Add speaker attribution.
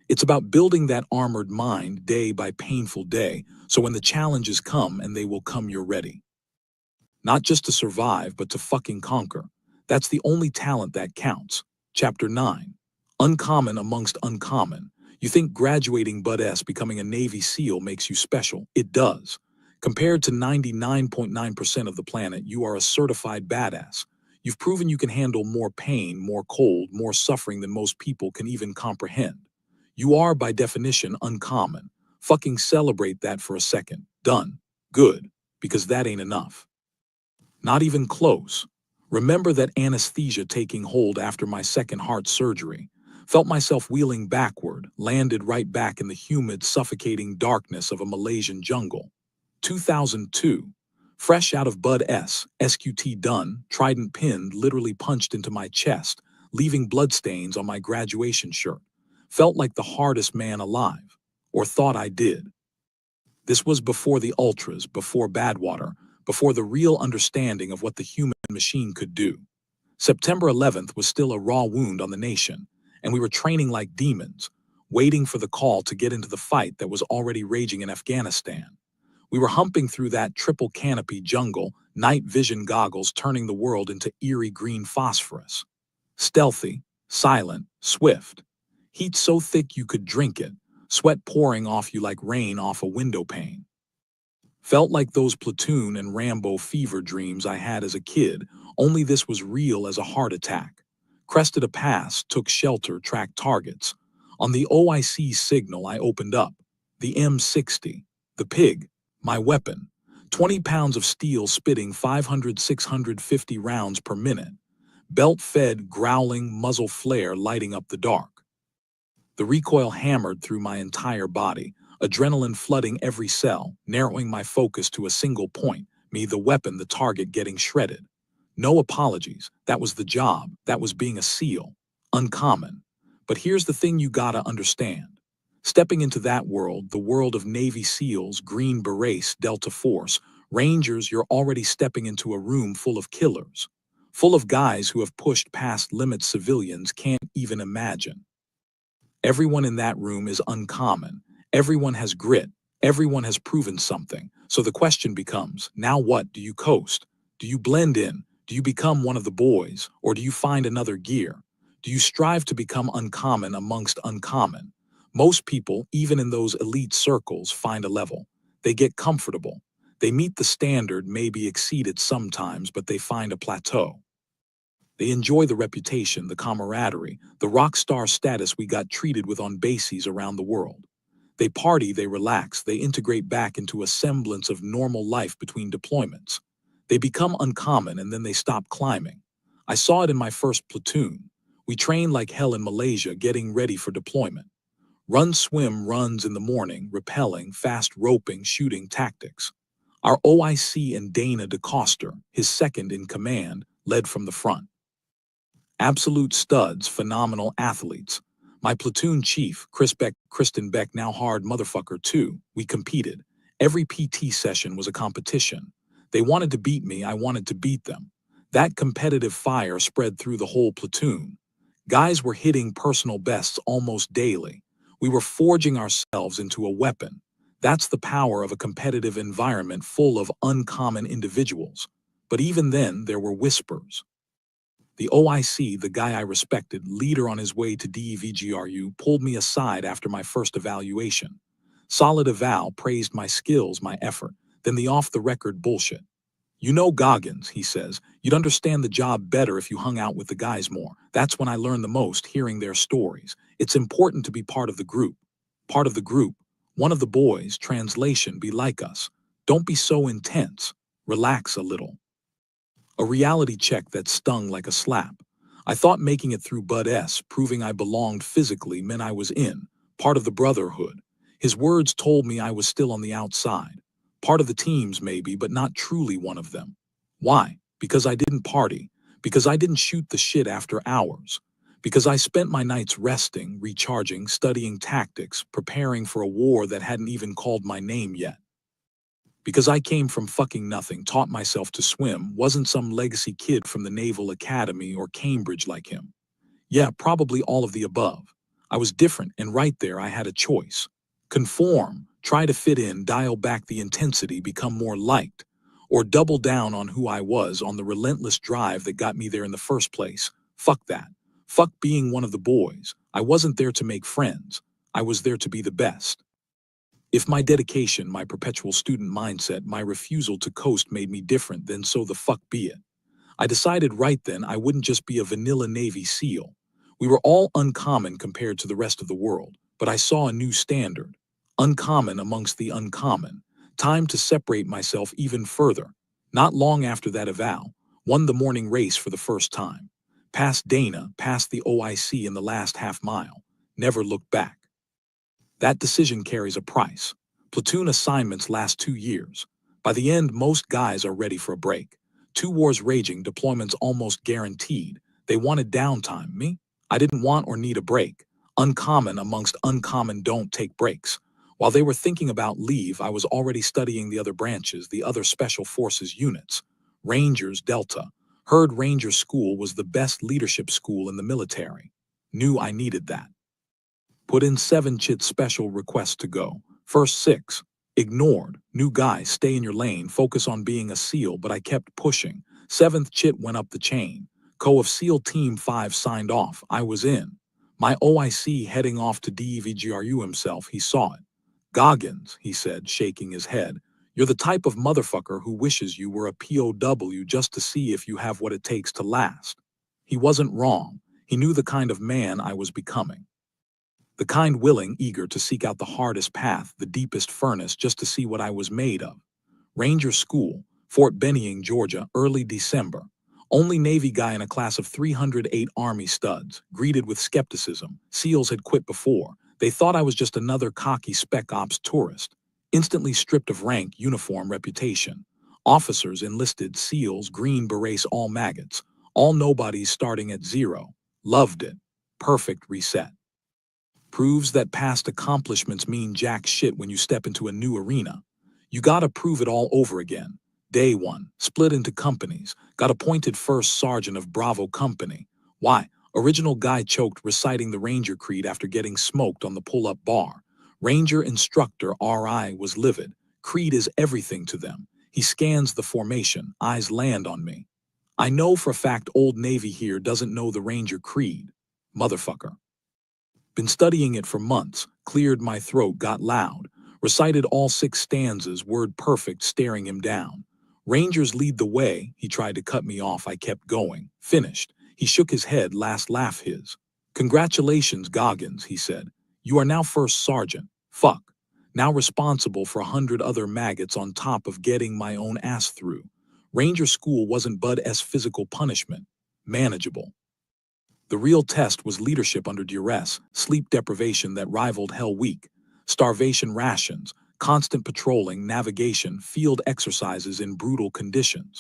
Speaker 1: It's about building that armored mind day by painful day, so when the challenges come, and they will come, you're ready. Not just to survive, but to fucking conquer. That's the only talent that counts. Chapter 9. Uncommon amongst uncommon. You think graduating Bud S becoming a Navy SEAL makes you special. It does. Compared to 99.9% of the planet, you are a certified badass. You've proven you can handle more pain, more cold, more suffering than most people can even comprehend. You are, by definition, uncommon. Fucking celebrate that for a second. Done. Good. Because that ain't enough. Not even close. Remember that anesthesia taking hold after my second heart surgery. Felt myself wheeling backward, landed right back in the humid, suffocating darkness of a Malaysian jungle. 2002. Fresh out of Bud S, SQT done, trident pinned, literally punched into my chest, leaving bloodstains on my graduation shirt. Felt like the hardest man alive. Or thought I did. This was before the ultras, before Badwater, before the real understanding of what the human machine could do. September 11th was still a raw wound on the nation, and we were training like demons, waiting for the call to get into the fight that was already raging in Afghanistan. We were humping through that triple canopy jungle, night vision goggles turning the world into eerie green phosphorus. Stealthy, silent, swift. Heat so thick you could drink it, sweat pouring off you like rain off a window pane. Felt like those platoon and Rambo fever dreams I had as a kid, only this was real as a heart attack. Crested a pass, took shelter, tracked targets. On the OIC signal, I opened up. The M60, the pig, my weapon. 20 pounds of steel spitting 500-650 rounds per minute. Belt-fed, growling, muzzle flare lighting up the dark. The recoil hammered through my entire body, adrenaline flooding every cell, narrowing my focus to a single point, me the weapon, the target getting shredded. No apologies, that was the job, that was being a SEAL. Uncommon. But here's the thing you gotta understand. Stepping into that world, the world of Navy SEALs, Green Berets, Delta Force, Rangers, you're already stepping into a room full of killers. Full of guys who have pushed past limits civilians can't even imagine. Everyone in that room is uncommon. Everyone has grit. Everyone has proven something. So the question becomes, now what? Do you coast? Do you blend in? Do you become one of the boys? Or do you find another gear? Do you strive to become uncommon amongst uncommon? Most people, even in those elite circles, find a level. They get comfortable. They meet the standard, maybe exceed it sometimes, but they find a plateau. They enjoy the reputation, the camaraderie, the rock star status we got treated with on bases around the world. They party, they relax, they integrate back into a semblance of normal life between deployments. They become uncommon and then they stop climbing. I saw it in my first platoon. We trained like hell in Malaysia, getting ready for deployment. Run, swim, runs in the morning, rappelling, fast roping, shooting tactics. Our OIC and Dana DeCoster, his second in command, led from the front. Absolute studs, phenomenal athletes. My platoon chief, Kristen Beck, now hard motherfucker too, we competed. Every PT session was a competition. They wanted to beat me, I wanted to beat them. That competitive fire spread through the whole platoon. Guys were hitting personal bests almost daily. We were forging ourselves into a weapon. That's the power of a competitive environment full of uncommon individuals. But even then, there were whispers. The OIC, the guy I respected, leader on his way to DEVGRU, pulled me aside after my first evaluation. Solid eval, praised my skills, my effort, then the off-the-record bullshit. You know Goggins, he says, you'd understand the job better if you hung out with the guys more. That's when I learned the most, hearing their stories. It's important to be part of the group. Part of the group. One of the boys, translation, be like us. Don't be so intense. Relax a little. A reality check that stung like a slap. I thought making it through Bud S, proving I belonged physically, meant I was in, part of the brotherhood. His words told me I was still on the outside. Part of the teams maybe, but not truly one of them. Why? Because I didn't party. Because I didn't shoot the shit after hours. Because I spent my nights resting, recharging, studying tactics, preparing for a war that hadn't even called my name yet. Because I came from fucking nothing, taught myself to swim, wasn't some legacy kid from the Naval Academy or Cambridge like him. Yeah, probably all of the above. I was different, and right there I had a choice. Conform, try to fit in, dial back the intensity, become more liked, or double down on who I was, on the relentless drive that got me there in the first place. Fuck that. Fuck being one of the boys. I wasn't there to make friends. I was there to be the best. If my dedication, my perpetual student mindset, my refusal to coast made me different, then so the fuck be it. I decided right then I wouldn't just be a vanilla Navy SEAL. We were all uncommon compared to the rest of the world, but I saw a new standard. Uncommon amongst the uncommon. Time to separate myself even further. Not long after that eval, won the morning race for the first time. Passed Dana, passed the OIC in the last half mile. Never looked back. That decision carries a price. Platoon assignments last 2 years. By the end, most guys are ready for a break. 2 wars raging, deployments almost guaranteed. They wanted downtime. Me? I didn't want or need a break. Uncommon amongst uncommon don't take breaks. While they were thinking about leave, I was already studying the other branches, the other special forces units. Rangers, Delta. Heard Ranger School was the best leadership school in the military. Knew I needed that. Put in 7 chit special requests to go. First 6. Ignored. New guy, stay in your lane, focus on being a SEAL, but I kept pushing. 7th chit went up the chain. Co of SEAL Team 5 signed off. I was in. My OIC heading off to DEVGRU himself, he saw it. Goggins, he said, shaking his head. You're the type of motherfucker who wishes you were a POW just to see if you have what it takes to last. He wasn't wrong. He knew the kind of man I was becoming. The kind willing, eager to seek out the hardest path, the deepest furnace, just to see what I was made of. Ranger School, Fort Benning, Georgia, early December. Only Navy guy in a class of 308 Army studs, greeted with skepticism. SEALs had quit before. They thought I was just another cocky spec ops tourist. Instantly stripped of rank, uniform, reputation. Officers, enlisted, SEALs, green berets, all maggots. All nobodies starting at zero. Loved it. Perfect reset. Proves that past accomplishments mean jack shit when you step into a new arena. You gotta prove it all over again. Day 1, split into companies, got appointed first sergeant of Bravo Company. Why? Original guy choked reciting the Ranger Creed after getting smoked on the pull-up bar. Ranger instructor RI was livid. Creed is everything to them. He scans the formation, eyes land on me. I know for a fact Old Navy here doesn't know the Ranger Creed. Motherfucker. Been studying it for months, cleared my throat, got loud, recited all 6 stanzas, word perfect, staring him down. Rangers lead the way, he tried to cut me off, I kept going, finished. He shook his head, last laugh his. Congratulations, Goggins, he said. You are now first sergeant. Fuck. Now responsible for 100 other maggots on top of getting my own ass through. Ranger School wasn't Bud-S physical punishment. Manageable. The real test was leadership under duress, sleep deprivation that rivaled Hell Week, starvation rations, constant patrolling, navigation, field exercises in brutal conditions.